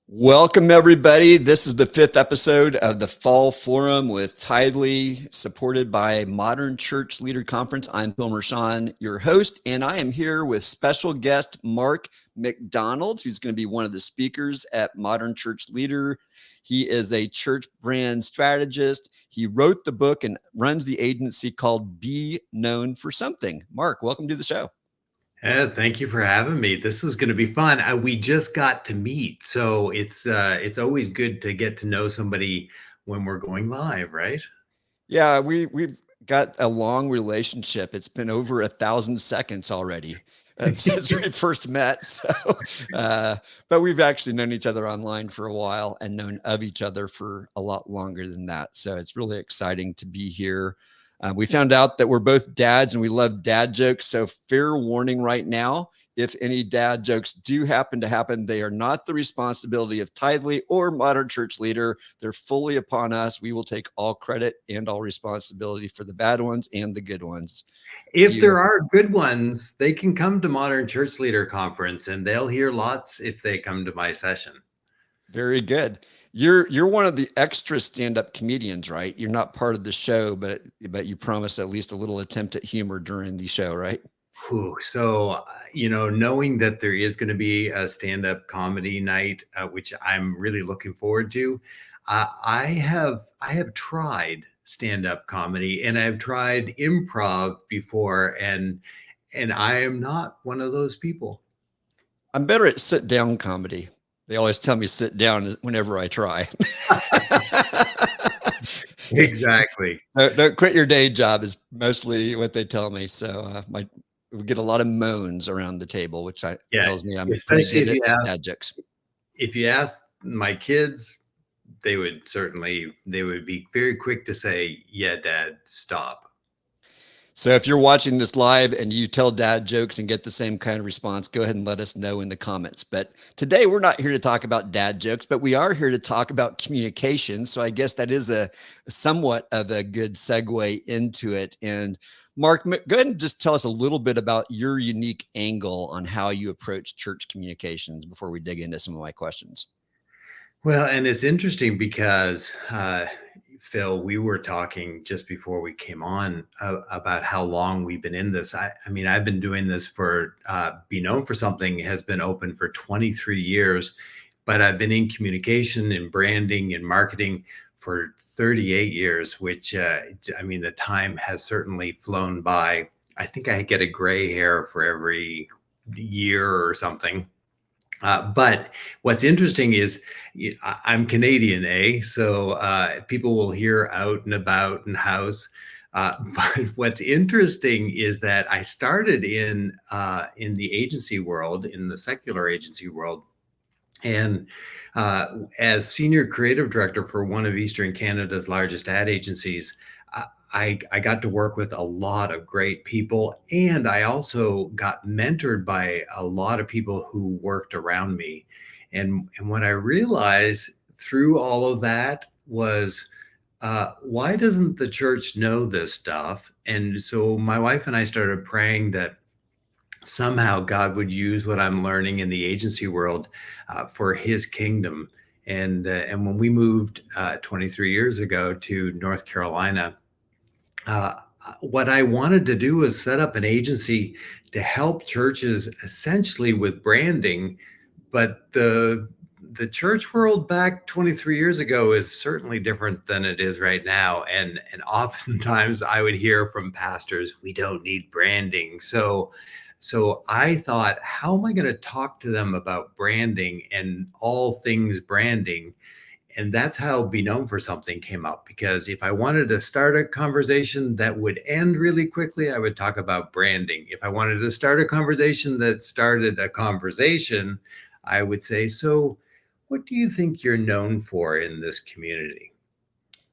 Welcome, everybody. This is the fifth episode of the Fall Forum with Tidely, supported by Modern Church Leader Conference. I'm Phil Mershon, your host, and I am here with special guest Mark MacDonald, who's going to be one of the speakers at Modern Church Leader. He is a church brand strategist. He wrote the book and runs the agency called Be Known for Something. Mark, welcome to the show. Thank you for having me. This is going to be fun. We just got to meet, so it's always good to get to know somebody when we're going live, right? Yeah, we've got a long relationship. It's been over 1,000 seconds already since we first met. So, but we've actually known each other online for a while and known of each other for a lot longer than that. So it's really exciting to be here. We found out that we're both dads and we love dad jokes. So fair warning right now, if any dad jokes do happen to happen, they are not the responsibility of Tidely or Modern Church Leader. They're fully upon us. We will take all credit and all responsibility for the bad ones and the good ones. If there are good ones, they can come to Modern Church Leader Conference and they'll hear lots if they come to my session. Very good. You're one of the extra stand-up comedians, right? You're not part of the show, but you promise at least a little attempt at humor during the show, right? So, knowing that there is going to be a stand-up comedy night, which I'm really looking forward to, I have tried stand-up comedy and I've tried improv before, and I am not one of those people. I'm better at sit-down comedy. They always tell me sit down whenever I try. Exactly. Don't quit your day job is mostly what they tell me. So we get a lot of moans around the table, which tells me I'm pretty good at dad jokes. If you ask my kids, they would be very quick to say, "Yeah, Dad, stop." So if you're watching this live and you tell dad jokes and get the same kind of response, go ahead and let us know in the comments. But today we're not here to talk about dad jokes, but we are here to talk about communication. So I guess that is a somewhat of a good segue into it. And Mark, go ahead and just tell us a little bit about your unique angle on how you approach church communications before we dig into some of my questions. Well, and it's interesting because Phil, we were talking just before we came on about how long we've been in this. I mean, I've been doing this for Be Known for Something has been open for 23 years, but I've been in communication and branding and marketing for 38 years, which the time has certainly flown by. I think I get a gray hair for every year or something. But what's interesting is I'm Canadian, so people will hear out and about and house. But what's interesting is that I started in the agency world, in the secular agency world, and as senior creative director for one of Eastern Canada's largest ad agencies, I got to work with a lot of great people, and I also got mentored by a lot of people who worked around me. And what I realized through all of that was, why doesn't the church know this stuff? And so my wife and I started praying that somehow God would use what I'm learning in the agency world for His kingdom. And when we moved 23 years ago to North Carolina, what I wanted to do was set up an agency to help churches essentially with branding, but the church world back 23 years ago is certainly different than it is right now. And oftentimes I would hear from pastors, we don't need branding. So I thought, how am I going to talk to them about branding and all things branding? And that's how Be Known for Something came up, because if I wanted to start a conversation that would end really quickly, I would talk about branding. If I wanted to start a conversation that started a conversation, I would say, so what do you think you're known for in this community?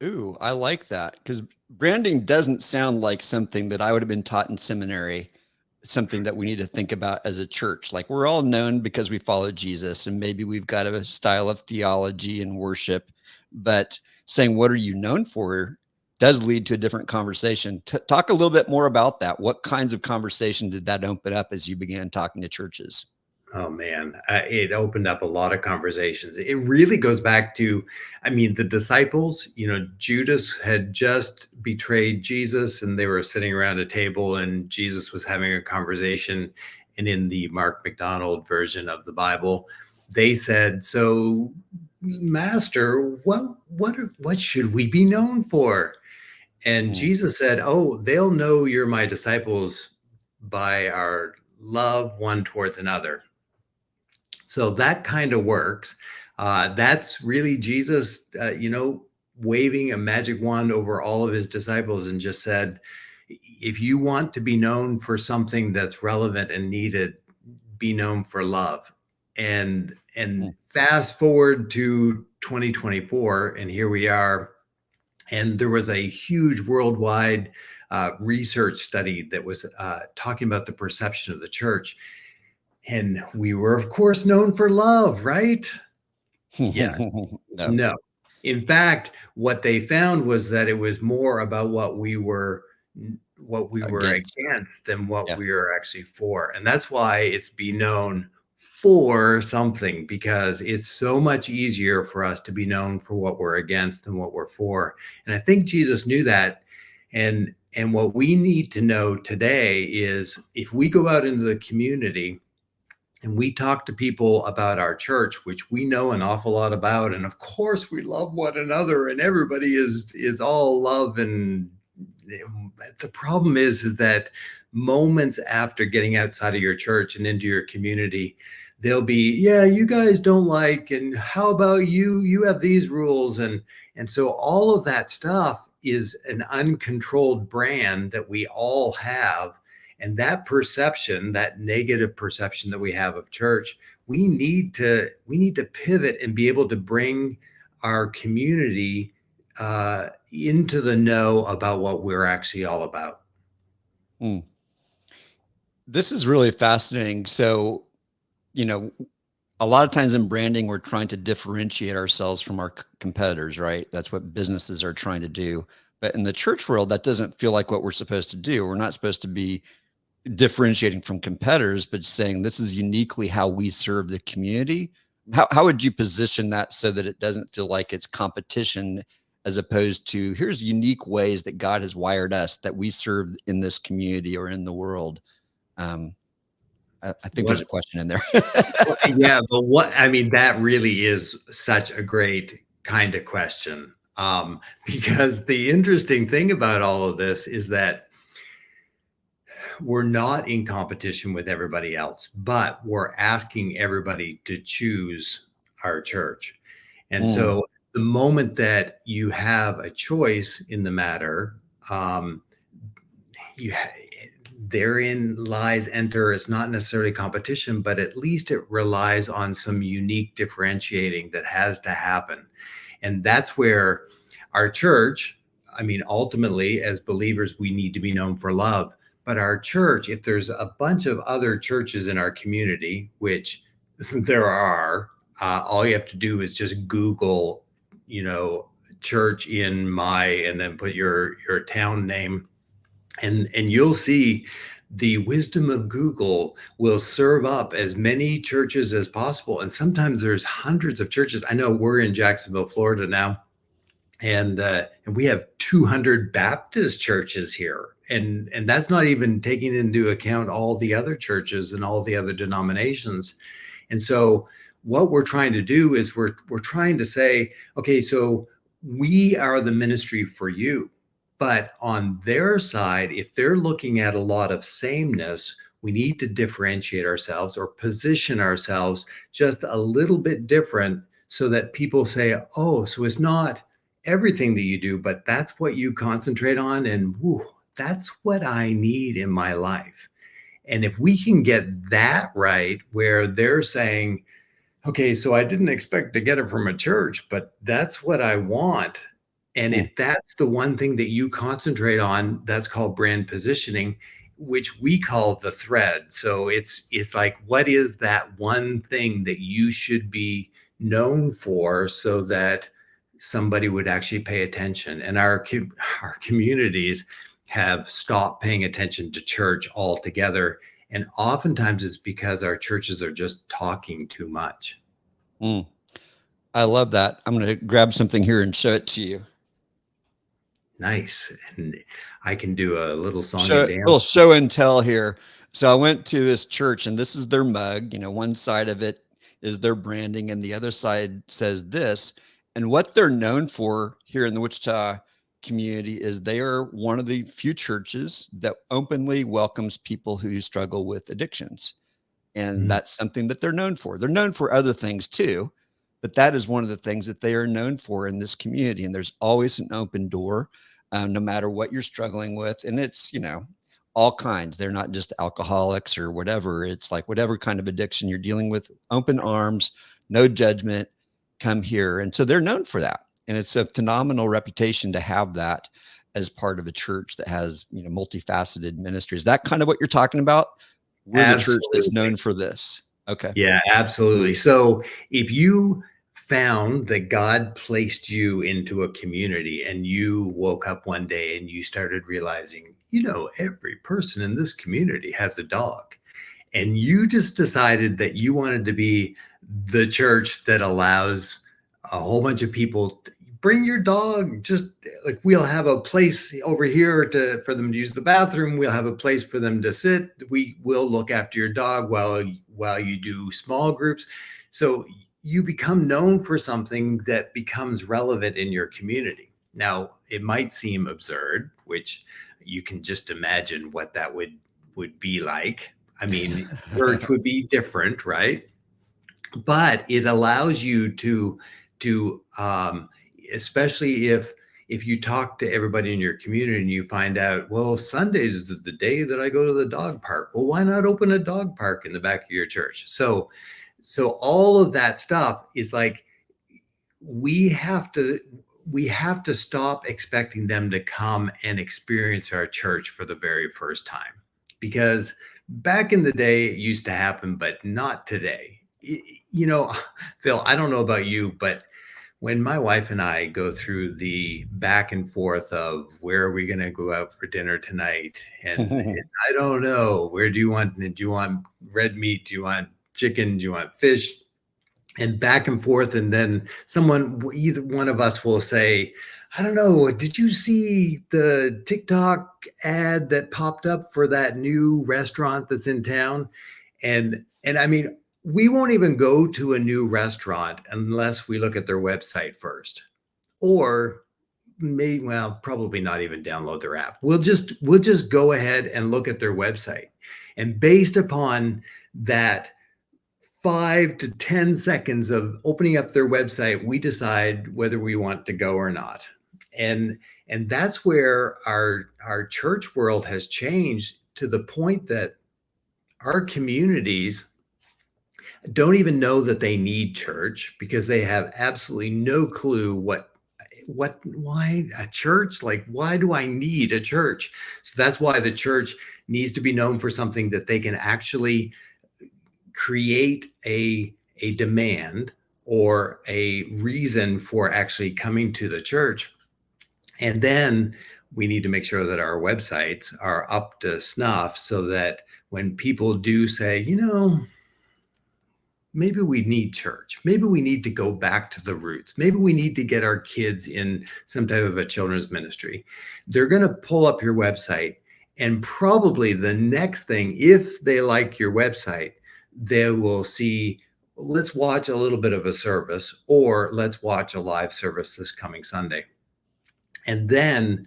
Ooh, I like that, because branding doesn't sound like something that I would have been taught in seminary, something that we need to think about as a church. Like, we're all known because we follow Jesus, and maybe we've got a style of theology and worship, but saying, what are you known for, does lead to a different conversation. Talk a little bit more about that. What kinds of conversation did that open up as you began talking to churches? Oh man, it opened up a lot of conversations. It really goes back to, I mean, the disciples, Judas had just betrayed Jesus and they were sitting around a table and Jesus was having a conversation. And in the Mark MacDonald version of the Bible, they said, "So, Master, what should we be known for?" And Mm, Jesus said, "Oh, they'll know you're my disciples by our love one towards another." So that kind of works. That's really Jesus, waving a magic wand over all of his disciples and just said, if you want to be known for something that's relevant and needed, be known for love. And mm, fast forward to 2024, and here we are. And there was a huge worldwide research study that was talking about the perception of the church. And we were, of course, known for love, right? Yeah, no, no. In fact, what they found was that it was more about what we were against. against than what Yeah. we were actually for. And that's why it's be known for something, because it's so much easier for us to be known for what we're against than what we're for. And I think Jesus knew that. And what we need to know today is if we go out into the community and we talk to people about our church, which we know an awful lot about, and of course we love one another and everybody is all love. And the problem is that moments after getting outside of your church and into your community, they'll be, yeah, you guys don't like, and how about you have these rules. And so all of that stuff is an uncontrolled brand that we all have. And that perception, that negative perception that we have of church, we need to pivot and be able to bring our community into the know about what we're actually all about. Mm. This is really fascinating. So, you know, a lot of times in branding, we're trying to differentiate ourselves from our competitors, right? That's what businesses are trying to do. But in the church world, that doesn't feel like what we're supposed to do. We're not supposed to be differentiating from competitors, but saying this is uniquely how we serve the community. How would you position that so that it doesn't feel like it's competition, as opposed to here's unique ways that God has wired us that we serve in this community or in the world? Um, I think there's a What question in there. Yeah, but I mean, that really is such a great kind of question. Because the interesting thing about all of this is that we're not in competition with everybody else, but we're asking everybody to choose our church. And Mm, so the moment that you have a choice in the matter, um, you ha- therein lies enter. It's not necessarily competition, but at least it relies on some unique differentiating that has to happen. And that's where our church, I mean, ultimately, as believers, we need to be known for love. But our church, if there's a bunch of other churches in our community, which there are, all you have to do is just Google, church in my, and then put your town name, and you'll see the wisdom of Google will serve up as many churches as possible. And sometimes there's hundreds of churches. I know we're in Jacksonville, Florida now, and we have 200 Baptist churches here, and that's not even taking into account all the other churches and all the other denominations. And so what we're trying to do is we're trying to say, okay, so we are the ministry for you. But on their side, if they're looking at a lot of sameness, we need to differentiate ourselves or position ourselves just a little bit different so that people say, oh, so it's not everything that you do, but that's what you concentrate on. And whew, that's what I need in my life. And if we can get that right, where they're saying, okay, so I didn't expect to get it from a church, but that's what I want. And mm, if that's the one thing that you concentrate on, that's called brand positioning, which we call the thread. So it's like, what is that one thing that you should be known for so that somebody would actually pay attention? And our communities have stopped paying attention to church altogether. And oftentimes it's because our churches are just talking too much. Mm, I love that. I'm going to grab something here and show it to you. Nice. And I can do a little song Show and a little dance. show and tell here. So I went to this church, and this is their mug. One side of it is their branding, and the other side says this. And what they're known for here in the Wichita community is they are one of the few churches that openly welcomes people who struggle with addictions. And Mm. that's something that they're known for. They're known for other things too, but that is one of the things that they are known for in this community. And there's always an open door, no matter what you're struggling with. And it's, all kinds. They're not just alcoholics or whatever. It's like whatever kind of addiction you're dealing with, open arms, no judgment, come here. And so they're known for that. And it's a phenomenal reputation to have that as part of a church that has, multifaceted ministry. Is that kind of what you're talking about? We're the church that's Absolutely. known for this. Okay. Yeah, absolutely. So if you found that God placed you into a community and you woke up one day and you started realizing, every person in this community has a dog, and you just decided that you wanted to be the church that allows a whole bunch of people to bring your dog, just like we'll have a place over here for them to use the bathroom, we'll have a place for them to sit, we will look after your dog while you do small groups. So you become known for something that becomes relevant in your community. Now it might seem absurd, which you can just imagine what that would be like. I mean, church would be different, right? But it allows you to especially if you talk to everybody in your community and you find out, well, Sundays is the day that I go to the dog park. Well, why not open a dog park in the back of your church? So all of that stuff is like we have to we have to stop expecting them to come and experience our church for the very first time, because back in the day it used to happen, but not today. You know, Phil, I don't know about you, but when my wife and I go through the back and forth of where are we going to go out for dinner tonight, and it's I don't know, where do you want red meat, do you want chicken, do you want fish, and back and forth, and then either one of us will say, I don't know, did you see the TikTok ad that popped up for that new restaurant that's in town? And I mean, we won't even go to a new restaurant unless we look at their website first, or probably not even download their app. We'll just go ahead and look at their website, and based upon that 5 to 10 seconds of opening up their website, we decide whether we want to go or not. And that's where our church world has changed, to the point that our communities don't even know that they need church, because they have absolutely no clue why a church, like, why do I need a church? So that's why the church needs to be known for something that they can actually create a demand or a reason for actually coming to the church. And then we need to make sure that our websites are up to snuff, so that when people do say, maybe we need church, maybe we need to go back to the roots, maybe we need to get our kids in some type of a children's ministry, they're going to pull up your website. And probably the next thing, if they like your website, they will see, let's watch a little bit of a service, or let's watch a live service this coming Sunday. And then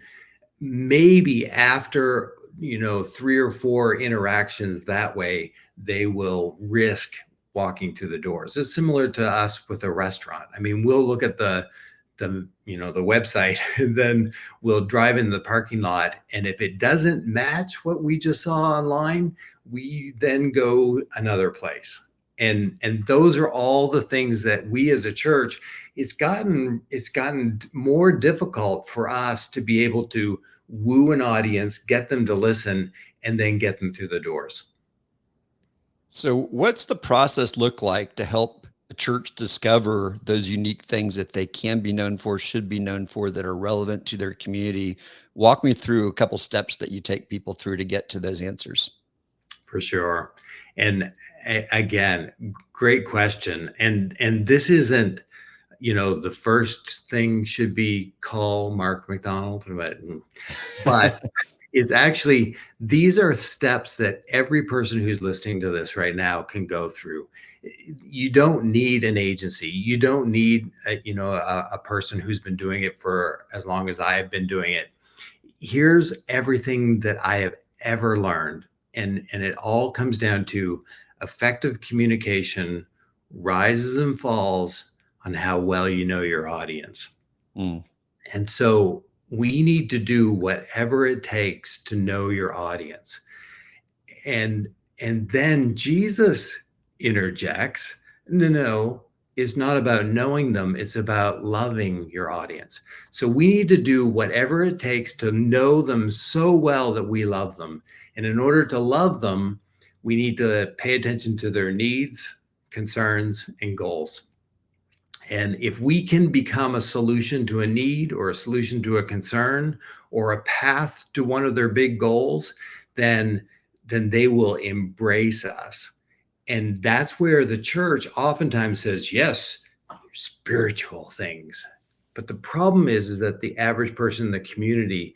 maybe after, 3 or 4 interactions that way, they will risk walking through the doors. It's similar to us with a restaurant. I mean, we'll look at the website, and then we'll drive in the parking lot, and if it doesn't match what we just saw online, we then go another place. And those are all the things that we as a church, it's gotten more difficult for us to be able to woo an audience, get them to listen, and then get them through the doors. So what's the process look like to help a church discover those unique things that they can be known for, should be known for, that are relevant to their community? Walk me through a couple steps that you take people through to get to those answers. For sure. And again, great question. And this isn't, the first thing should be call Mark MacDonald, but it's actually, these are steps that every person who's listening to this right now can go through. You don't need an agency. You don't need a person who's been doing it for as long as I have been doing it. Here's everything that I have ever learned. And it all comes down to effective communication, rises and falls on how well you know your audience. Mm. And so we need to do whatever it takes to know your audience. And then Jesus interjects, no, it's not about knowing them, it's about loving your audience. So we need to do whatever it takes to know them so well that we love them. And in order to love them, we need to pay attention to their needs, concerns, and goals. And if we can become a solution to a need or a solution to a concern or a path to one of their big goals, then they will embrace us. And that's where the church oftentimes says, yes, spiritual things. But the problem is that the average person in the community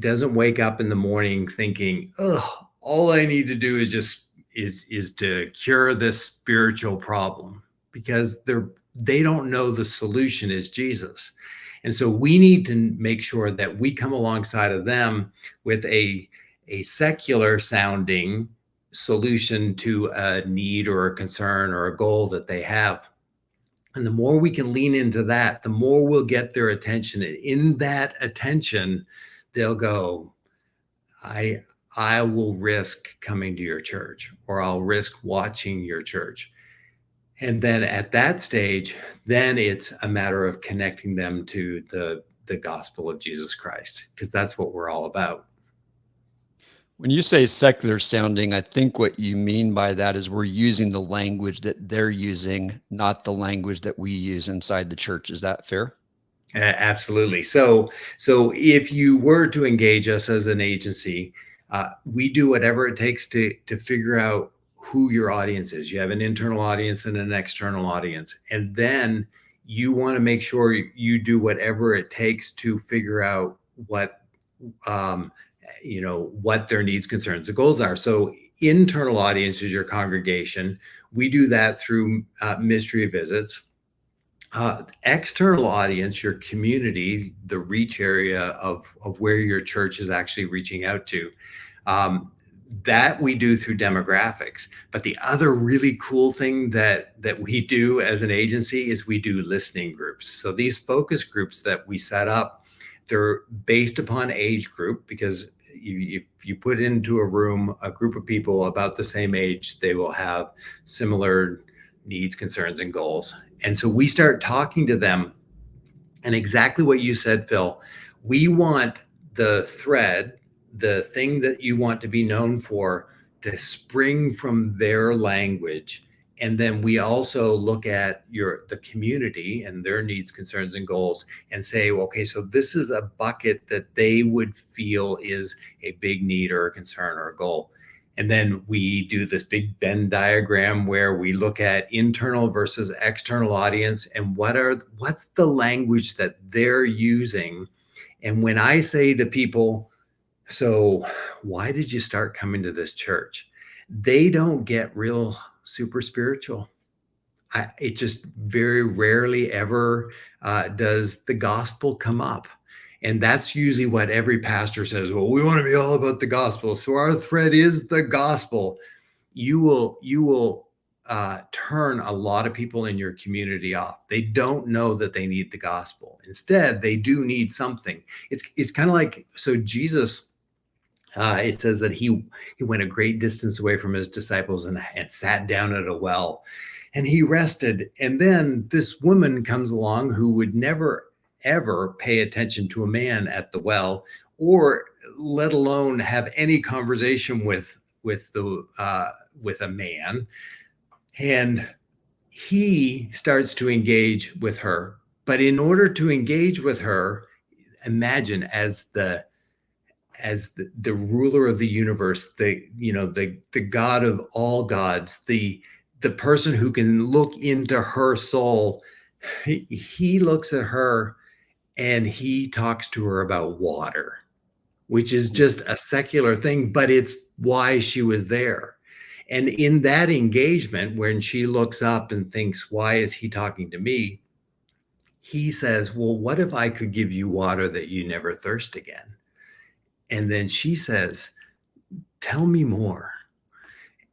doesn't wake up in the morning thinking, oh, all I need to do is just is to cure this spiritual problem, because they don't know the solution is Jesus. And so we need to make sure that we come alongside of them with a secular sounding solution to a need or a concern or a goal that they have. And the more we can lean into that, the more we'll get their attention. And in that attention, they'll go, I will risk coming to your church, or I'll risk watching your church. And then at that stage, then it's a matter of connecting them to the gospel of Jesus Christ, because that's what we're all about. When you say secular sounding, I think what you mean by that is we're using the language that they're using, not the language that we use inside the church. Is that fair? Absolutely. So if you were to engage us as an agency, we do whatever it takes to figure out who your audience is. You have an internal audience and an external audience, and then you want to make sure you do whatever it takes to figure out what what their needs, concerns, and goals are. So internal audience is your congregation. We do that through mystery visits. External audience, your community, the reach area of where your church is actually reaching out to. That we do through demographics. But the other really cool thing that we do as an agency is we do listening groups. So these focus groups that we set up, they're based upon age group, because if you put into a room a group of people about the same age, they will have similar needs, concerns, and goals. And so we start talking to them. And exactly what you said, Phil, we want the thread, the thing that you want to be known for, to spring from their language. And then we also look at the community and their needs, concerns, and goals, and say, okay, so this is a bucket that they would feel is a big need or a concern or a goal. And then we do this big Venn diagram where we look at internal versus external audience, and what's the language that they're using. And when I say to people, so why did you start coming to this church? They don't get real super spiritual. It just very rarely ever does the gospel come up. And that's usually what every pastor says. Well, we want to be all about the gospel, so our thread is the gospel. You will turn a lot of people in your community off. They don't know that they need the gospel. Instead, they do need something. It's kind of like, so Jesus, it says that he went a great distance away from his disciples and sat down at a well, and he rested. And then this woman comes along who would never ever pay attention to a man at the well, or let alone have any conversation with a man. And he starts to engage with her. But in order to engage with her, imagine as as the ruler of the universe, the God of all gods, the person who can look into her soul. He looks at her and he talks to her about water, which is just a secular thing, but it's why she was there. And in that engagement, when she looks up and thinks, why is he talking to me? He says, well, what if I could give you water that you never thirst again? And then she says, tell me more.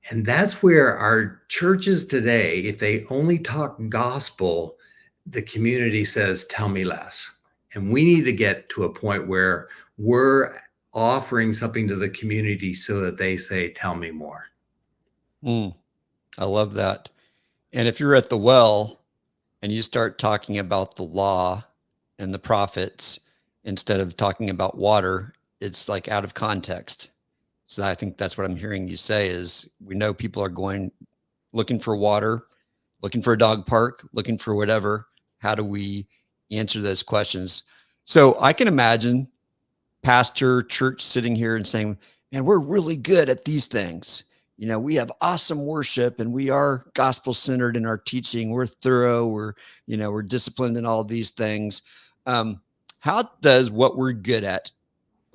And that's where our churches today, if they only talk gospel, the community says, tell me less. And we need to get to a point where we're offering something to the community so that they say, tell me more. I love that. And if you're at the well and you start talking about the law and the prophets instead of talking about water, it's like out of context. So I think that's what I'm hearing you say is we know people are going looking for water, looking for a dog park, looking for whatever. How do we answer those questions? So I can imagine pastor, church sitting here and saying, man, we're really good at these things. You know, we have awesome worship and we are gospel centered in our teaching. We're thorough. We're disciplined in all these things. How does what we're good at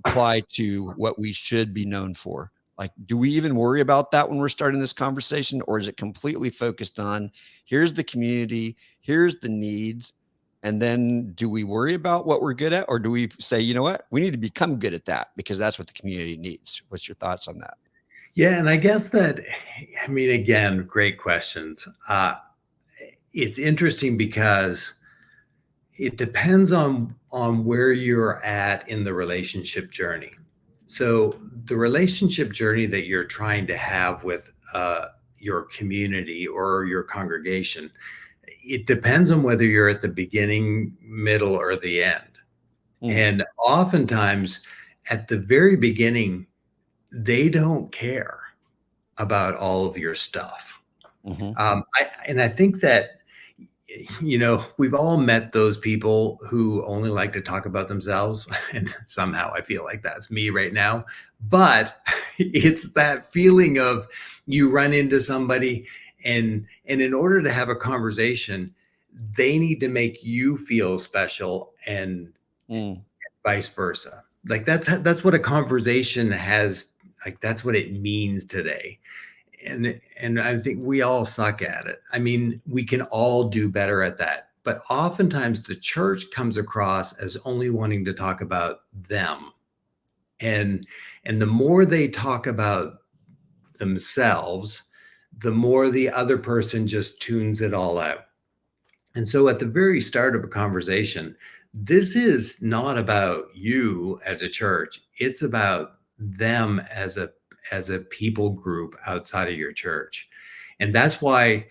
apply to what we should be known for? Like, do we even worry about that when we're starting this conversation, or is it completely focused on here's the community, here's the needs, and then do we worry about what we're good at, or do we say, you know what, we need to become good at that because that's what the community needs? What's your thoughts on that? Yeah, and I guess that, I mean, again, great questions. It's interesting because it depends on where you're at in the relationship journey. So the relationship journey that you're trying to have with your community or your congregation, it depends on whether you're at the beginning, middle, or the end. And oftentimes at the very beginning, they don't care about all of your stuff. I think that, we've all met those people who only like to talk about themselves. And somehow I feel like that's me right now. But it's that feeling of you run into somebody and in order to have a conversation, they need to make you feel special and vice versa. Like that's what a conversation has, like that's what it means today. And I think we all suck at it. I mean, we can all do better at that. But oftentimes the church comes across as only wanting to talk about them. And the more they talk about themselves, the more the other person just tunes it all out. And so at the very start of a conversation, this is not about you as a church. It's about them as a people group outside of your church. And that's why,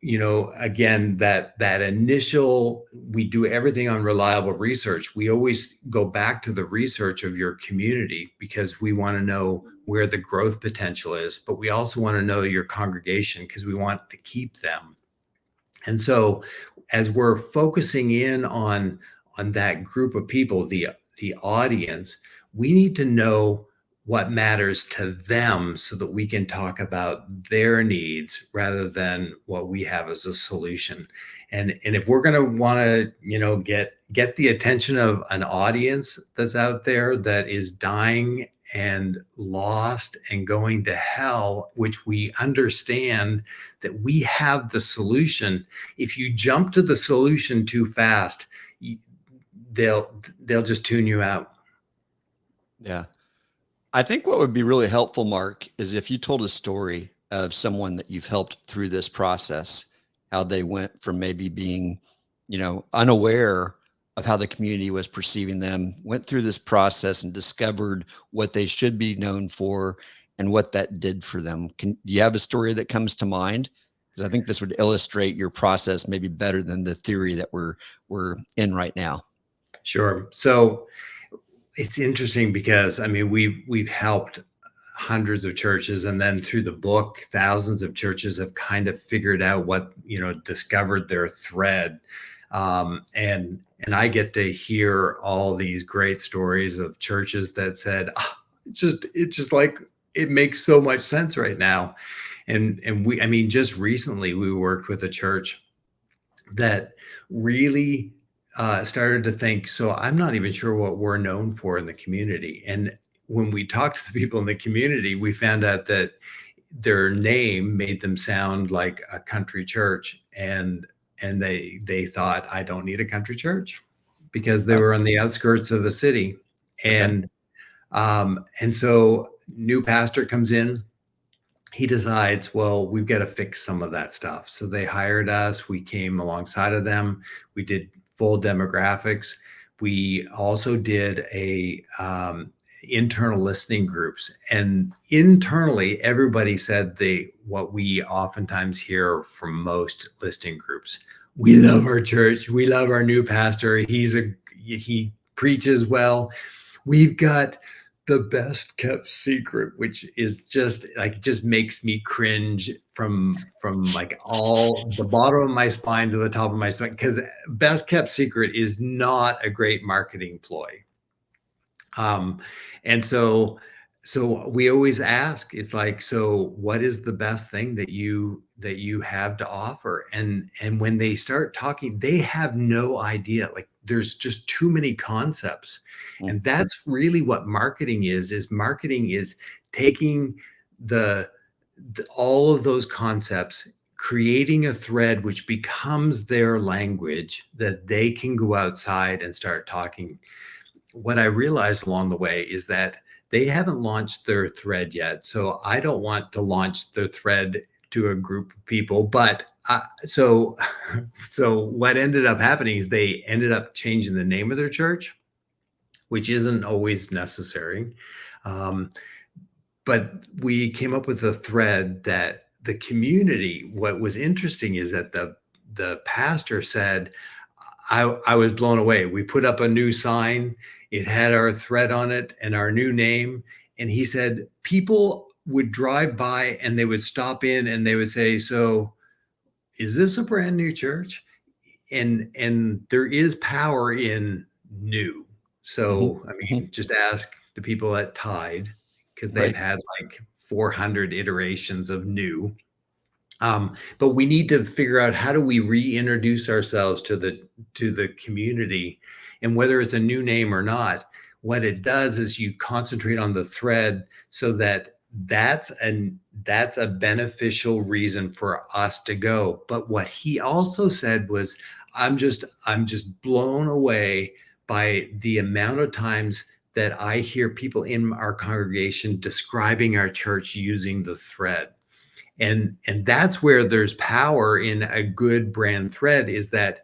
again, that initial, we do everything on reliable research. We always go back to the research of your community because we want to know where the growth potential is, but we also want to know your congregation because we want to keep them. And so as we're focusing in on that group of people, the audience, we need to know what matters to them so that we can talk about their needs rather than what we have as a solution. And if we're going to want to, get the attention of an audience that's out there that is dying and lost and going to hell, which we understand that we have the solution. If you jump to the solution too fast, they'll just tune you out. Yeah. I think what would be really helpful, Mark, is if you told a story of someone that you've helped through this process, how they went from maybe being, unaware of how the community was perceiving them, went through this process and discovered what they should be known for and what that did for them. Do you have a story that comes to mind? Because I think this would illustrate your process maybe better than the theory that we're in right now. Sure. So it's interesting because, I mean, we've helped hundreds of churches, and then through the book, thousands of churches have kind of figured out what, discovered their thread. And I get to hear all these great stories of churches that said, "Ah, it's just like it makes so much sense right now." And we, I mean, just recently we worked with a church that really started to think, so I'm not even sure what we're known for in the community. And when we talked to the people in the community, we found out that their name made them sound like a country church, and they thought, I don't need a country church, because they Oh, were on the outskirts of a city. okay. And so new pastor comes in, he decides, well, we've got to fix some of that stuff. So they hired us. We came alongside of them. We did full demographics. We also did a internal listening groups, and internally, everybody said what we oftentimes hear from most listening groups: we love our church. We love our new pastor. He preaches well. We've got the best kept secret, which is just like, it just makes me cringe from like all the bottom of my spine to the top of my spine, because best kept secret is not a great marketing ploy. um and so we always ask, it's like, so what is the best thing that you have to offer? And when they start talking, they have no idea. Like, there's just too many concepts. Mm, And that's really what marketing is marketing is taking the, all of those concepts, creating a thread which becomes their language, that they can go outside and start talking. What I realized along the way is that they haven't launched their thread yet. So I don't want to launch their thread to a group of people. But so what ended up happening is they ended up changing the name of their church, which isn't always necessary. Um, but we came up with a thread that the community, what was interesting is that the pastor said, I was blown away. We put up a new sign. It had our thread on it and our new name. And he said people would drive by and they would stop in and they would say, so is this a brand new church? And there is power in new. mhm, So I mhm. mean, just ask the people at Tide, because they've Right. had like 400 iterations of new. But we need to figure out, how do we reintroduce ourselves to the community, and whether it's a new name or not, what it does is you concentrate on the thread, so that that's a beneficial reason for us to go. But what he also said was, I'm just blown away by the amount of times that I hear people in our congregation describing our church using the thread. And that's where there's power in a good brand thread, is that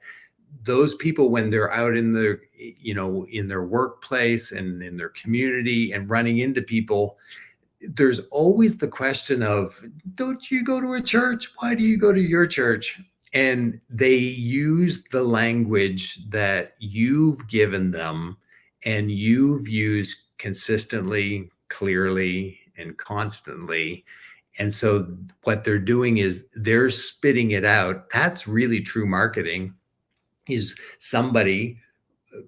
those people, when they're out in the, in their workplace and in their community and running into people, there's always the question of, don't you go to a church? Why do you go to your church? And they use the language that you've given them and you've used consistently, clearly, and constantly. And so what they're doing is they're spitting it out. That's really true marketing. Is somebody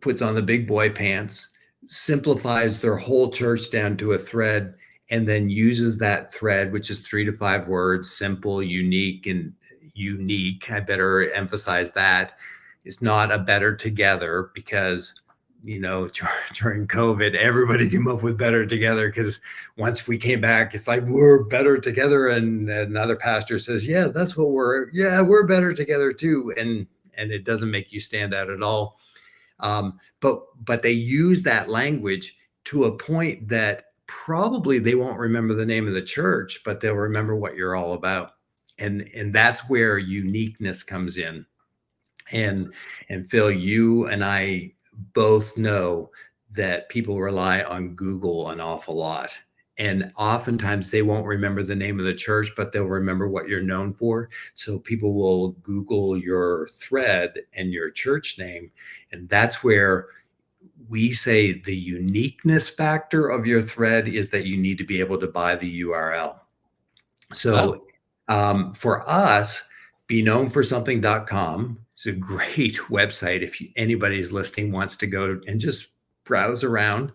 puts on the big boy pants, simplifies their whole church down to a thread, and then uses that thread, which is 3 to 5 words, simple, unique, and unique. I better emphasize that. It's not a better together, because during COVID, everybody came up with better together, because once we came back, it's like, we're better together. And another pastor says, we're better together too. And it doesn't make you stand out at all. But they use that language to a point that probably they won't remember the name of the church, but they'll remember what you're all about. And that's where uniqueness comes in. And Phil, you and I both know that people rely on Google an awful lot. And oftentimes they won't remember the name of the church, but they'll remember what you're known for. So people will Google your thread and your church name. And that's where we say the uniqueness factor of your thread is that you need to be able to buy the URL. Oh, So for us, be known for something.com. it's a great website if anybody's listening wants to go and just browse around.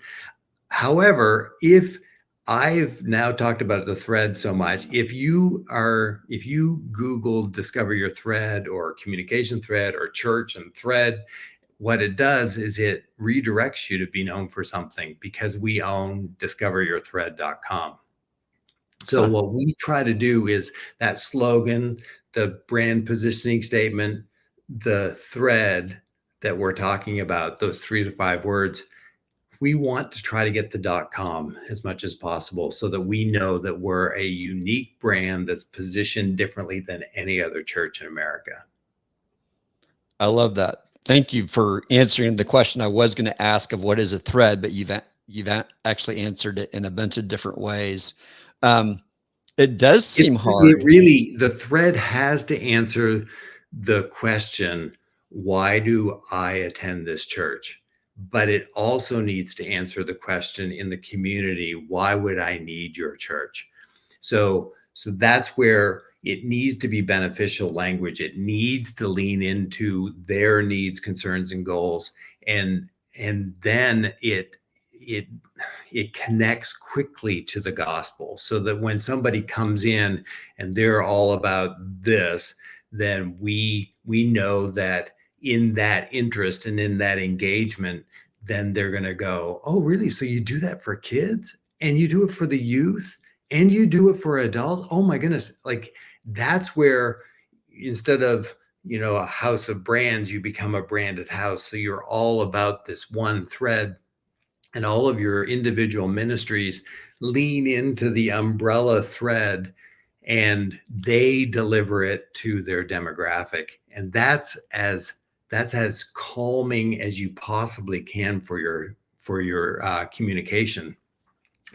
However, if I've now talked about the thread so much, if you Google discover your thread or communication thread or church and thread, what it does is it redirects you to be known for something, because we own discoveryourthread.com. So what we try to do is that slogan, the brand positioning statement, the thread that we're talking about, those 3 to 5 words, we want to try to get the .com as much as possible, so that we know that we're a unique brand that's positioned differently than any other church in America. I love that. Thank you for answering the question I was going to ask of what is a thread, but you've actually answered it in a bunch of different ways. It does seem hard. The thread has to answer the question, why do I attend this church? But it also needs to answer the question in the community, why would I need your church? So that's where it needs to be beneficial language. It needs to lean into their needs, concerns, and goals. And then it connects quickly to the gospel, so that when somebody comes in and they're all about this, then we know that in that interest and in that engagement, then they're going to go, oh, really? So you do that for kids, and you do it for the youth, and you do it for adults? Oh my goodness. Like, that's where, instead of, a house of brands, you become a branded house. So you're all about this one thread, and all of your individual ministries lean into the umbrella thread, and they deliver it to their demographic. And that's as calming as you possibly can for your communication,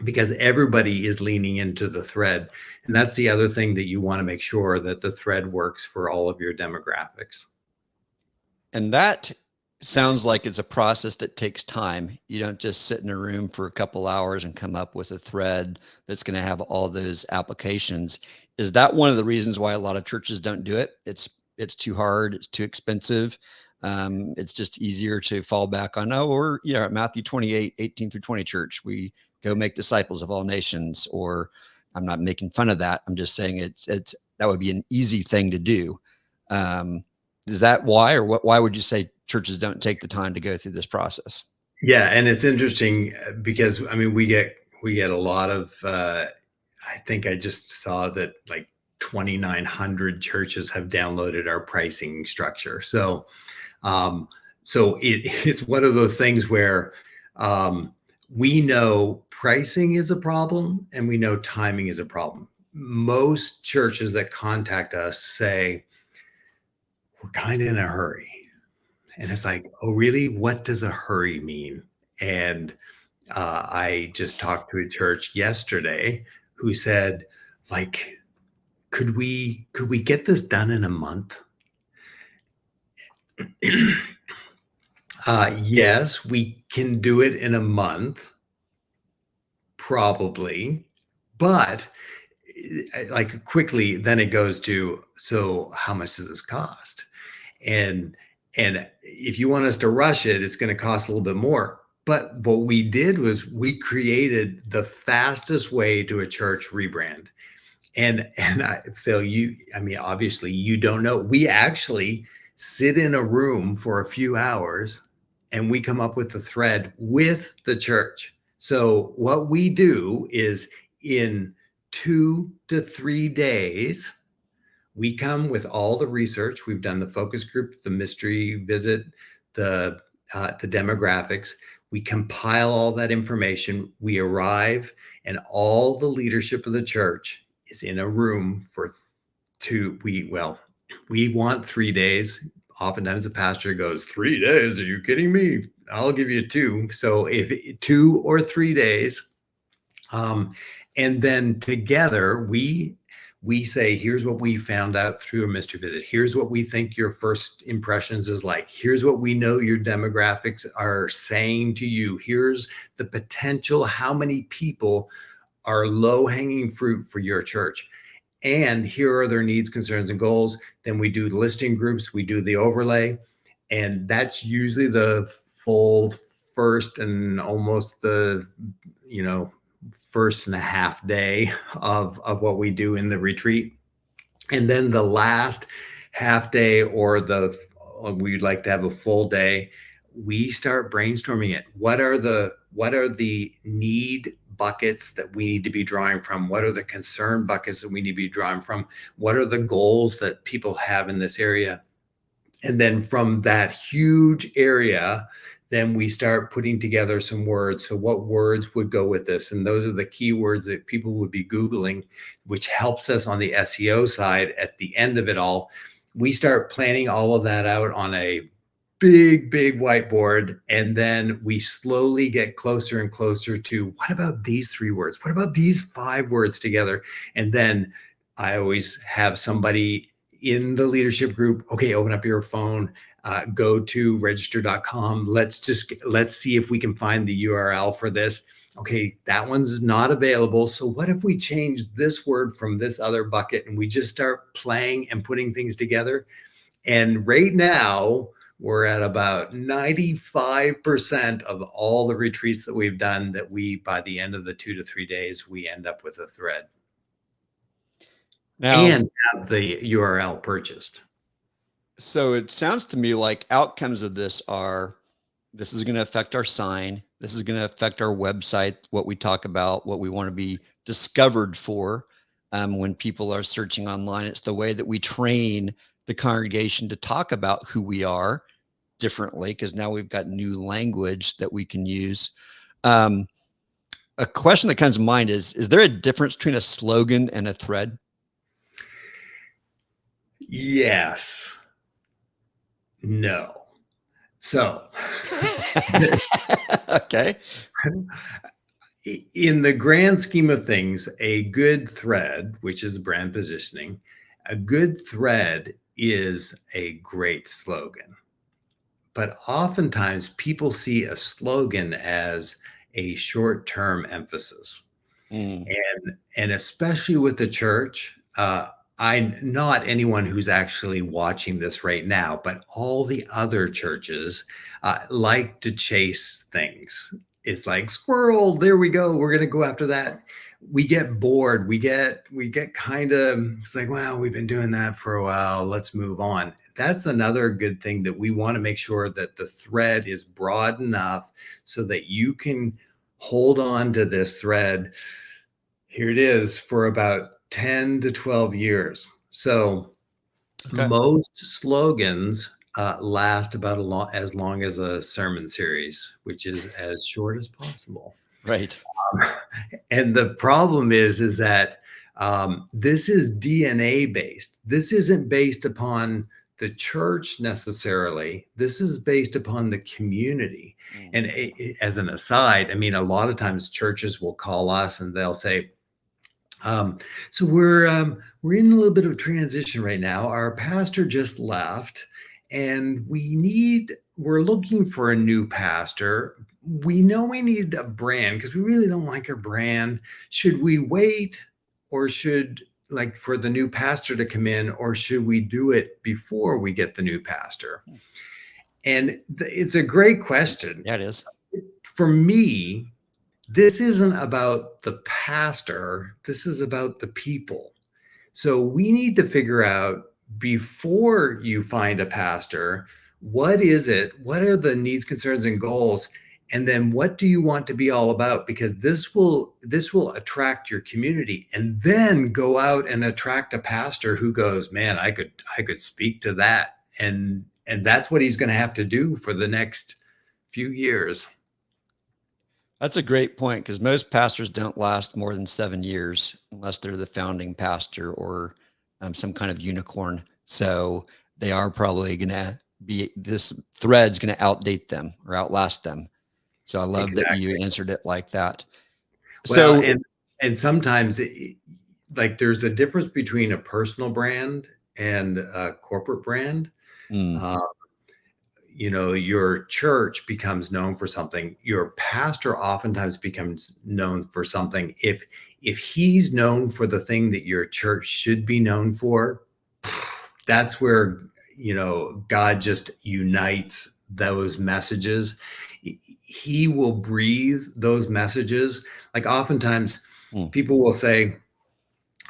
because everybody is leaning into the thread. And that's the other thing, that you want to make sure that the thread works for all of your demographics. And that sounds like it's a process that takes time. You don't just sit in a room for a couple hours and come up with a thread that's going to have all those applications. Is that one of the reasons why a lot of churches don't do it? It's too hard. It's too expensive. It's just easier to fall back on, or Matthew 28:18-20 church, we go make disciples of all nations. Or, I'm not making fun of that. I'm just saying that would be an easy thing to do. Is that why, or why would you say churches don't take the time to go through this process? Yeah. And it's interesting because, we get a lot of, I think I just saw that like 2,900 churches have downloaded our pricing structure. So, it's one of those things where, we know pricing is a problem, and we know timing is a problem. Most churches that contact us say, we're kind of in a hurry. And it's like, oh, really? What does a hurry mean? And I just talked to a church yesterday who said, like, could we get this done in a month? Yes, we can do it in a month, probably, but like, quickly, then it goes to, so how much does this cost? And if you want us to rush it, it's going to cost a little bit more. But what we did was we created the fastest way to a church rebrand. And Phil, obviously you don't know. We actually sit in a room for a few hours, and we come up with the thread with the church. So what we do is, in 2 to 3 days, we come with all the research. We've done the focus group, the mystery visit, the demographics. We compile all that information. We arrive, and all the leadership of the church is in a room for we want 3 days. Oftentimes the pastor goes, 3 days? Are you kidding me? I'll give you 2. So if 2 or 3 days, and then together we say, here's what we found out through a mystery visit. Here's what we think your first impressions is like. Here's what we know your demographics are saying to you. Here's the potential, how many people are low-hanging fruit for your church. and here are their needs, concerns, and goals. Then we do listing groups, we do the overlay, and that's usually the full first and almost the, you know, first and a half day of what we do in the retreat. And then the last half day, or we'd like to have a full day, we start brainstorming it. What are the need buckets that we need to be drawing from? What are the concern buckets that we need to be drawing from? What are the goals that people have in this area? And then from that huge area, then we start putting together some words. So what words would go with this? And those are the keywords that people would be Googling, which helps us on the SEO side. At the end of it all, we start planning all of that out on a big whiteboard. And then we slowly get closer and closer to, what about these 3 words? What about these 5 words together? And then I always have somebody in the leadership group, okay, open up your phone, go to register.com. Let's see if we can find the URL for this. Okay, that one's not available. So what if we change this word from this other bucket, and we just start playing and putting things together? And right now, we're at about 95% of all the retreats that we've done, that by the end of the 2 to 3 days, we end up with a thread. Now, and have the URL purchased. So it sounds to me like outcomes of this are, this is going to affect our sign. This is going to affect our website, what we talk about, what we want to be discovered for. When people are searching online, it's the way that we train the congregation to talk about who we are differently, because now we've got new language that we can use. A question that comes to mind is there a difference between a slogan and a thread? Yes. No. So, okay. In the grand scheme of things, a good thread, which is brand positioning, a good thread is a great slogan. But oftentimes people see a slogan as a short-term emphasis. And especially with the church, not anyone who's actually watching this right now, but all the other churches like to chase things. It's like, squirrel, there we go. We're going to go after that. We get bored. We get kind of, it's like, well, we've been doing that for a while. Let's move on. That's another good thing, that we want to make sure that the thread is broad enough so that you can hold on to this thread. Here it is, for about 10 to 12 years. So most slogans last about as long as a sermon series, which is as short as possible. Right. And the problem is that this is DNA based. This isn't based upon the church necessarily. This is based upon the community. And as an aside, I mean, a lot of times churches will call us and they'll say, so we're in a little bit of transition right now. Our pastor just left, and we're looking for a new pastor. We know we need a brand because we really don't like our brand. Should we wait, or for the new pastor to come in, or should we do it before we get the new pastor? And it's a great question. Yeah, it is. For me, this isn't about the pastor. This is about the people. So we need to figure out, before you find a pastor, what is it? What are the needs, concerns, and goals? And then what do you want to be all about? Because this will attract your community, and then go out and attract a pastor who goes, man, I could speak to that. And that's what he's going to have to do for the next few years. That's a great point, because most pastors don't last more than 7 years unless they're the founding pastor or some kind of unicorn. So they are probably going to this thread's going to outdate them or outlast them. So I love that you answered it like that. Well, and sometimes there's a difference between a personal brand and a corporate brand. Your church becomes known for something. Your pastor oftentimes becomes known for something. If if he's known for the thing that your church should be known for, that's where, God just unites those messages. He will breathe those messages. Like oftentimes Mm. people will say,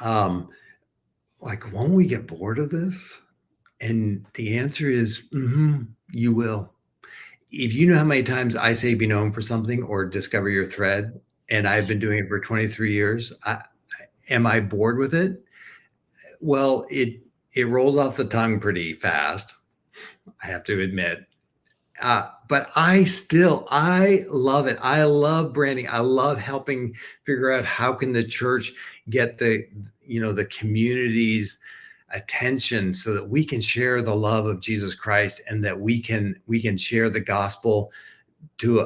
like, won't we get bored of this? And the answer is, you will. If you know how many times I say be known for something or discover your thread, and I've been doing it for 23 years, am I bored with it? Well, it rolls off the tongue pretty fast, I have to admit. But I love it. I love branding. I love helping figure out how can the church get the community's attention so that we can share the love of Jesus Christ, and that we can share the gospel to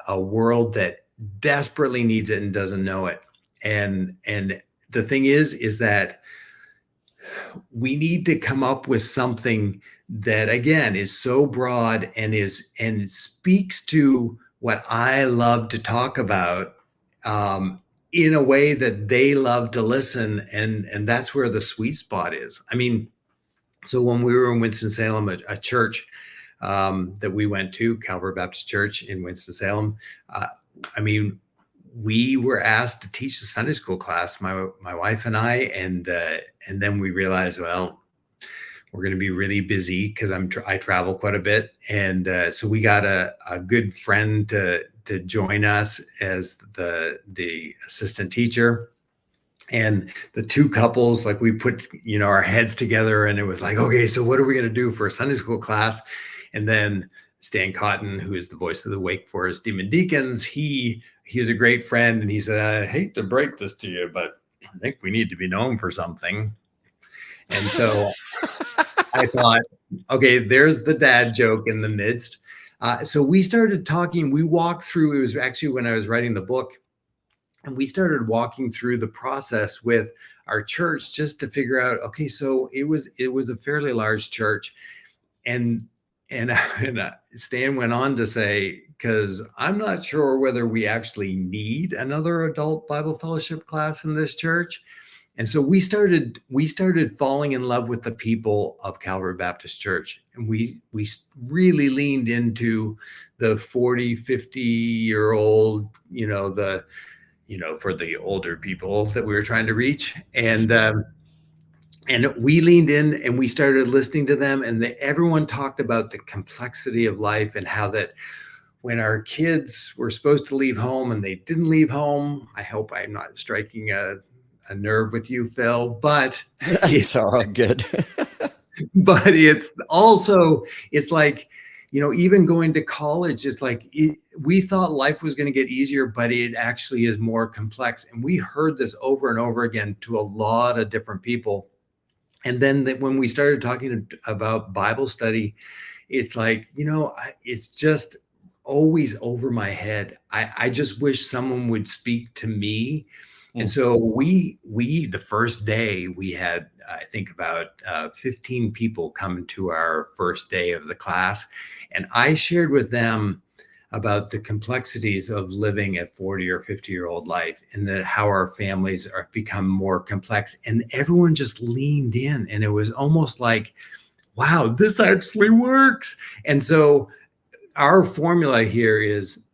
a world that desperately needs it and doesn't know it. And the thing is that we need to come up with something that, again, is so broad and speaks to what I love to talk about, in a way that they love to listen. And that's where the sweet spot is. I mean, so when we were in Winston-Salem, a church that we went to, Calvary Baptist Church in Winston-Salem, I mean, we were asked to teach the Sunday school class, my wife and I, and then we realized, well, we're going to be really busy because I travel quite a bit, and so we got a good friend to join us as the assistant teacher. And the two couples, like, we put our heads together, and it was like, okay, so what are we going to do for a Sunday school class? And then Stan Cotton, who is the voice of the Wake Forest Demon Deacons, he was a great friend, and he said, I hate to break this to you, but I think we need to be known for something. And so I thought, okay, there's the dad joke in the midst. So we started talking. We walked through, it was actually when I was writing the book, and we started walking through the process with our church just to figure out, okay, so it was a fairly large church. And Stan went on to say, because I'm not sure whether we actually need another adult Bible fellowship class in this church. And so we started falling in love with the people of Calvary Baptist Church. And we really leaned into the 40, 50-year-old, for the older people that we were trying to reach. And we leaned in and we started listening to them, and everyone talked about the complexity of life, and how that when our kids were supposed to leave home and they didn't leave home. I hope I'm not striking a nerve with you, Phil, but It's all good. but it's like, even going to college, it's like we thought life was going to get easier, but it actually is more complex. And we heard this over and over again to a lot of different people. And then when we started talking about Bible study, it's like, it's just always over my head. I just wish someone would speak to me. And so we the first day we had, I think, about 15 people come to our first day of the class. And I shared with them about the complexities of living a 40 or 50-year-old life, and that how our families are become more complex. And everyone just leaned in, and it was almost like, wow, this actually works. And so our formula here is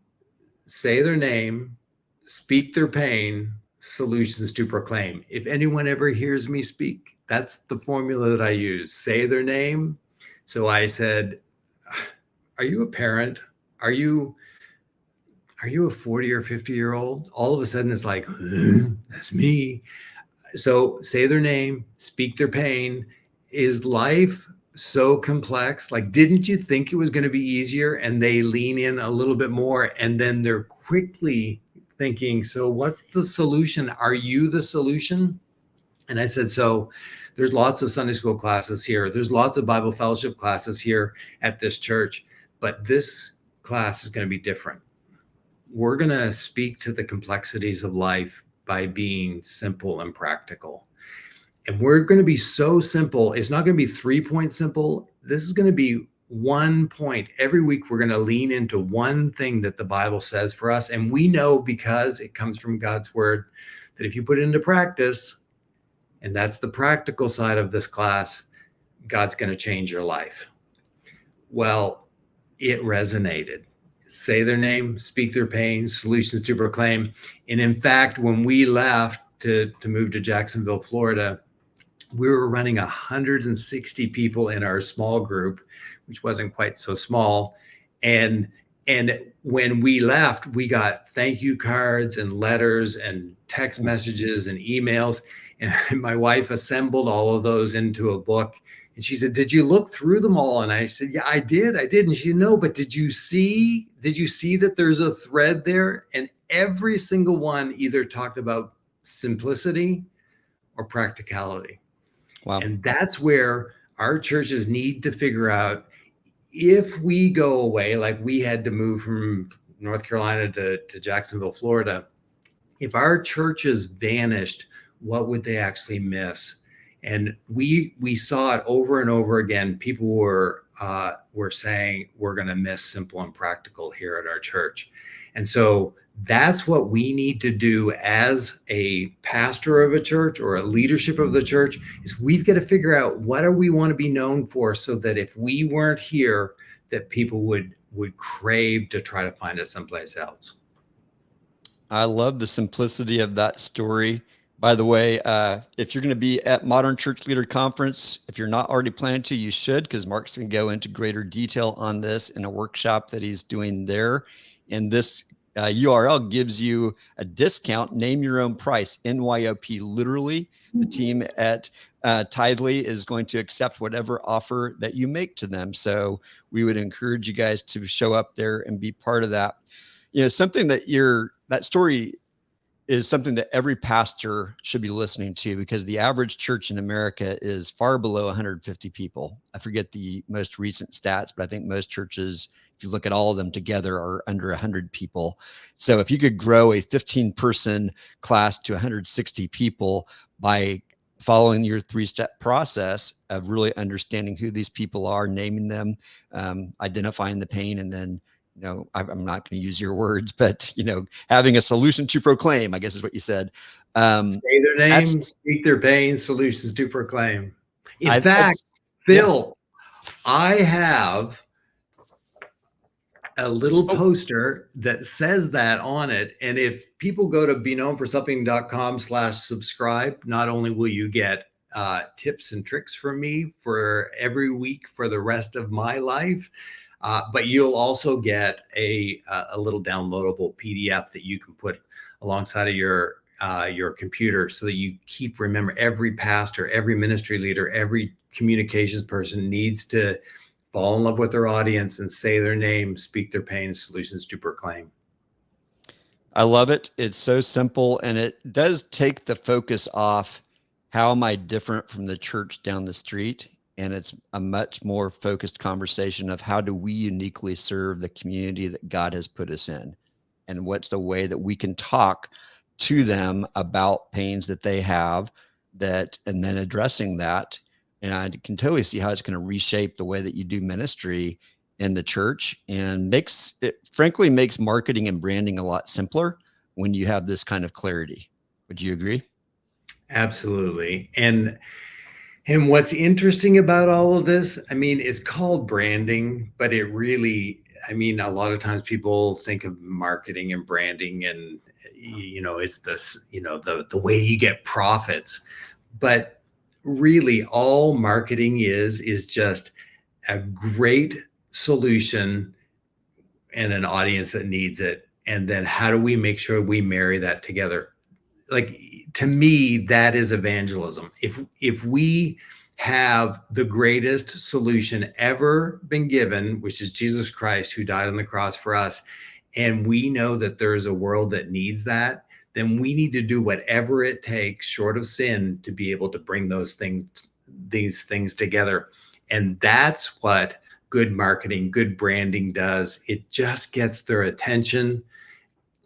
say their name, speak their pain, solutions to proclaim. If anyone ever hears me speak, that's the formula that I use. Say their name. So I said, are you a parent? Are you a 40 or 50-year-old? All of a sudden it's like, that's me. So say their name, speak their pain. Is life so complex? Like, didn't you think it was going to be easier? And they lean in a little bit more, and then they're quickly thinking, so what's the solution? Are you the solution? And I said, so there's lots of Sunday school classes here. There's lots of Bible fellowship classes here at this church, but this class is going to be different. We're going to speak to the complexities of life by being simple and practical. And we're going to be so simple. It's not going to be 3-point simple. This is going to be 1 point. Every week, we're going to lean into one thing that the Bible says for us. And we know, because it comes from God's word, that if you put it into practice, and that's the practical side of this class, God's going to change your life. Well, it resonated. Say their name, speak their pain, solutions to proclaim. And in fact, when we left to move to Jacksonville, Florida, we were running 160 people in our small group, which wasn't quite so small. And when we left, we got thank you cards and letters and text messages and emails. And my wife assembled all of those into a book. And she said, "Did you look through them all?" And I said, "Yeah, I did. And she said, "No, but did you see that there's a thread there?" And every single one either talked about simplicity or practicality. Wow. And that's where our churches need to figure out, if we go away, like we had to move from North Carolina to Jacksonville, Florida, if our churches vanished, what would they actually miss? And we saw it over and over again. People were saying, we're going to miss simple and practical here at our church. And so that's what we need to do as a pastor of a church or a leadership of the church, is we've got to figure out what do we want to be known for, so that if we weren't here, that people would crave to try to find us someplace else. I love the simplicity of that story. By the way, if you're going to be at Modern Church Leader Conference, if you're not already planning to, you should, because Mark's going to go into greater detail on this in a workshop that he's doing there. And this URL gives you a discount, name your own price, NYOP, literally. The team at Tidely is going to accept whatever offer that you make to them. So we would encourage you guys to show up there and be part of that. You know, something that story is something that every pastor should be listening to, because the average church in America is far below 150 people. I forget the most recent stats, but I think most churches, if you look at all of them together, are under 100 people. So if you could grow a 15-person class to 160 people by following your 3-step process of really understanding who these people are, naming them, identifying the pain, and then, you know, I'm not going to use your words, but, you know, having a solution to proclaim, I guess is what you said. Say their name, speak their pain, solutions to proclaim. In fact, Phil, yeah, I have a little poster that says that on it. And if people go to beknownforsomething.com/subscribe, not only will you get tips and tricks from me for every week for the rest of my life, but you'll also get a little downloadable PDF that you can put alongside of your computer, so that you keep remember, every pastor, every ministry leader, every communications person needs to fall in love with their audience and say their name, speak their pain, solutions to proclaim. I love it. It's so simple, and it does take the focus off, how am I different from the church down the street? And it's a much more focused conversation of, how do we uniquely serve the community that God has put us in? And what's the way that we can talk to them about pains that they have, and then addressing that. And I can totally see how it's going to reshape the way that you do ministry in the church, and frankly makes marketing and branding a lot simpler when you have this kind of clarity. Would you agree? Absolutely. And what's interesting about all of this, I mean, it's called branding, but it really, I mean, a lot of times people think of marketing and branding and, you know, it's this, you know, the way you get profits. But really, all marketing is just a great solution and an audience that needs it. And then how do we make sure we marry that together? Like, to me, that is evangelism. If we have the greatest solution ever been given, which is Jesus Christ, who died on the cross for us, and we know that there is a world that needs that, then we need to do whatever it takes, short of sin, to be able to bring these things together. And that's what good marketing, good branding does. It just gets their attention,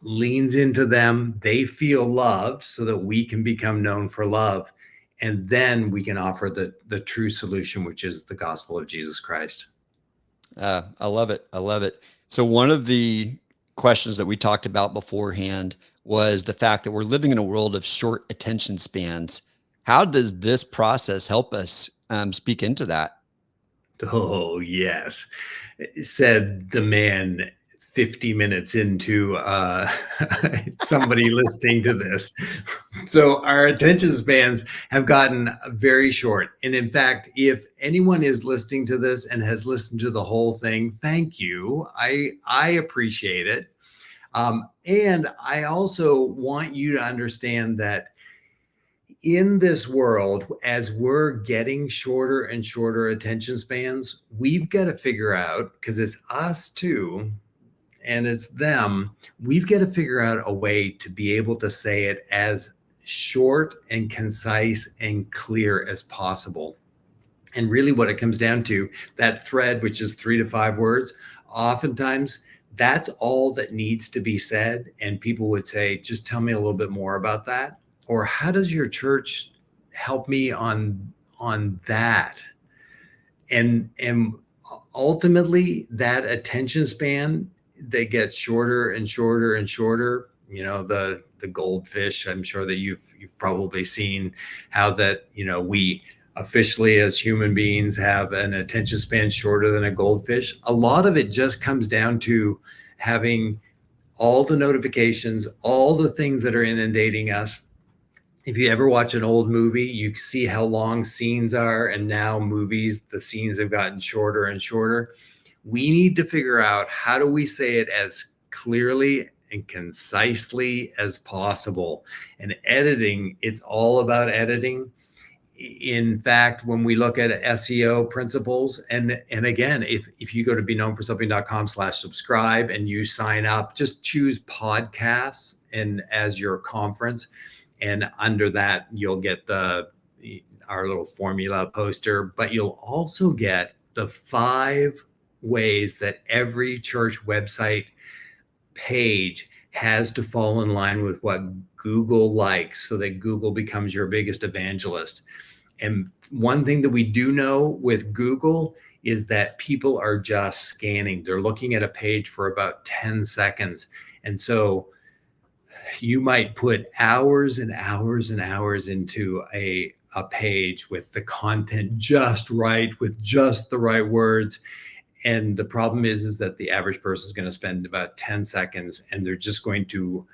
leans into them, they feel loved, so that we can become known for love. And then we can offer the true solution, which is the gospel of Jesus Christ. I love it. I love it. So one of the questions that we talked about beforehand was the fact that we're living in a world of short attention spans. How does this process help us speak into that? Oh, yes. Said the man 50 minutes into somebody listening to this. So our attention spans have gotten very short. And in fact, if anyone is listening to this and has listened to the whole thing, thank you. I appreciate it. And I also want you to understand that in this world, as we're getting shorter and shorter attention spans, we've got to figure out, because it's us too, and it's them, we've got to figure out a way to be able to say it as short and concise and clear as possible. And really, what it comes down to, that thread, which is 3 to 5 words, oftentimes that's all that needs to be said. And people would say, just tell me a little bit more about that. Or how does your church help me on that? And ultimately, that attention span that gets shorter and shorter and shorter. You know, the goldfish. I'm sure that you've probably seen how that, we officially as human beings have an attention span shorter than a goldfish. A lot of it just comes down to having all the notifications, all the things that are inundating us. If you ever watch an old movie, you see how long scenes are, and now movies, the scenes have gotten shorter and shorter. We need to figure out, how do we say it as clearly and concisely as possible. And editing, it's all about editing. In fact, when we look at SEO principles, and again, if you go to beknownforsomething.com/subscribe and you sign up, just choose podcasts and as your conference, and under that you'll get our little formula poster, but you'll also get the 5 ways that every church website page has to fall in line with what Google likes, so that Google becomes your biggest evangelist. And one thing that we do know with Google is that people are just scanning. They're looking at a page for about 10 seconds. And so you might put hours and hours and hours into a page with the content just right, with just the right words. And the problem is that the average person is going to spend about 10 seconds, and they're just going to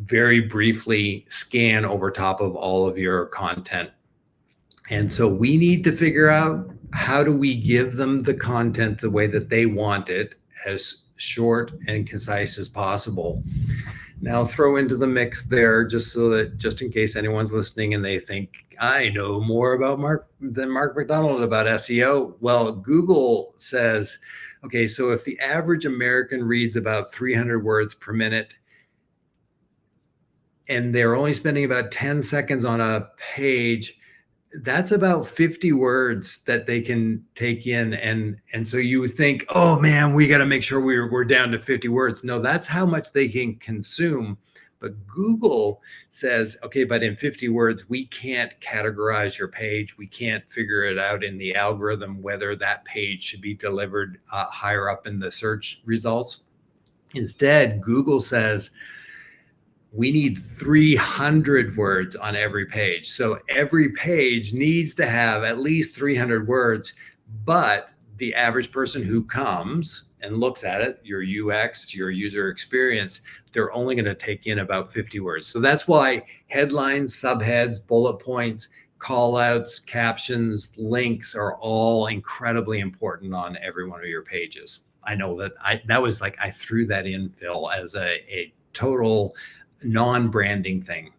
very briefly scan over top of all of your content. And so we need to figure out, how do we give them the content the way that they want it, as short and concise as possible. Now throw into the mix there, just in case anyone's listening and they think, I know more about Mark MacDonald about SEO. Well, Google says, okay, so if the average American reads about 300 words per minute, and they're only spending about 10 seconds on a page, that's about 50 words that they can take in. And so you think, oh man, we got to make sure we're down to 50 words. No, that's how much they can consume. But Google says, okay, but in 50 words, we can't categorize your page. We can't figure it out in the algorithm whether that page should be delivered higher up in the search results. Instead, Google says, we need 300 words on every page. So every page needs to have at least 300 words, but the average person who comes and looks at it, your UX, your user experience, they're only going to take in about 50 words. So that's why headlines, subheads, bullet points, call outs, captions, links are all incredibly important on every one of your pages. I know that I threw that in, Phil, as a total non-branding thing.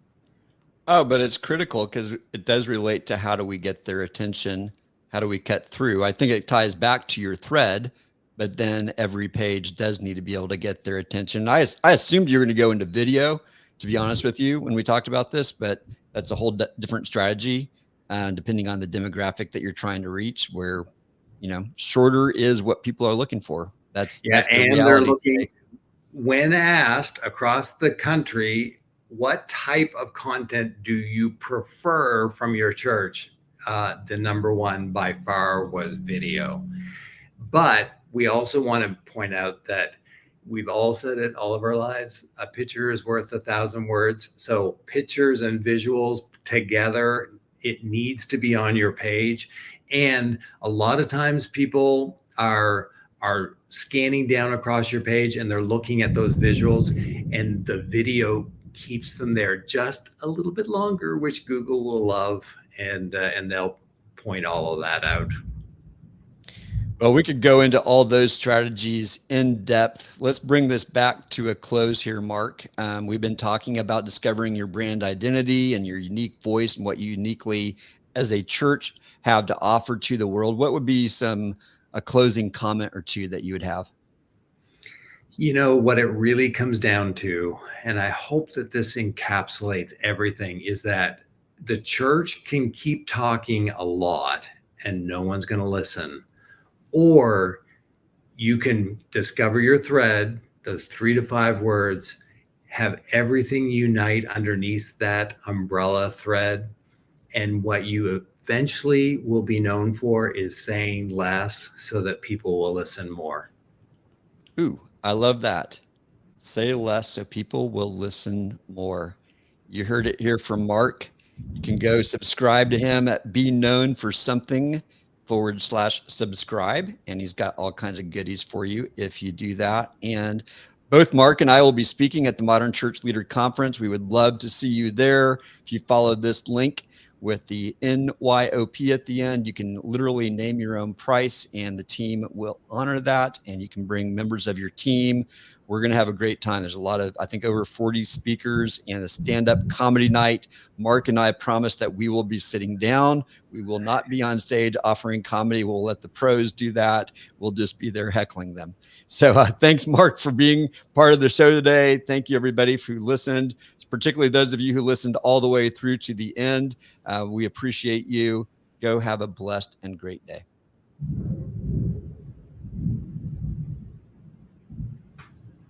Oh, but it's critical because it does relate to how do we get their attention? How do we cut through? I think it ties back to your thread, but then every page does need to be able to get their attention. I assumed you were going to go into video, to be honest with you, when we talked about this, but that's a whole different strategy, depending on the demographic that you're trying to reach, where, shorter is what people are looking for. That's the reality. They're looking today. When asked across the country, what type of content do you prefer from your church? The number one by far was video. But we also want to point out that We've all said it all of our lives. A picture is worth 1,000 words. So pictures and visuals together, it needs to be on your page. And a lot of times people are scanning down across your page and they're looking at those visuals, and the video keeps them there just a little bit longer, which Google will love, and they'll point all of that out. Well, we could go into all those strategies in depth. Let's bring this back to a close here, Mark. We've been talking about discovering your brand identity and your unique voice and what you uniquely, as a church, have to offer to the world. What would be a closing comment or two that you would have? You know, what it really comes down to, and I hope that this encapsulates everything, is that the church can keep talking a lot and no one's going to listen. Or you can discover your thread, those 3 to 5 words, have everything unite underneath that umbrella thread. And what you eventually will be known for is saying less so that people will listen more. Ooh, I love that. Say less so people will listen more. You heard it here from Mark. You can go subscribe to him at Be Known for Something /subscribe. And he's got all kinds of goodies for you if you do that. And both Mark and I will be speaking at the Modern Church Leader Conference. We would love to see you there. If you follow this link with the NYOP at the end, you can literally name your own price and the team will honor that. And you can bring members of your team. We're going to have a great time. There's a lot of, I think, over 40 speakers and a stand-up comedy night. Mark and I promise that we will be sitting down. We will not be on stage offering comedy. We'll let the pros do that. We'll just be there heckling them. So thanks, Mark, for being part of the show today. Thank you, everybody, who listened, particularly those of you who listened all the way through to the end. We appreciate you. Go have a blessed and great day.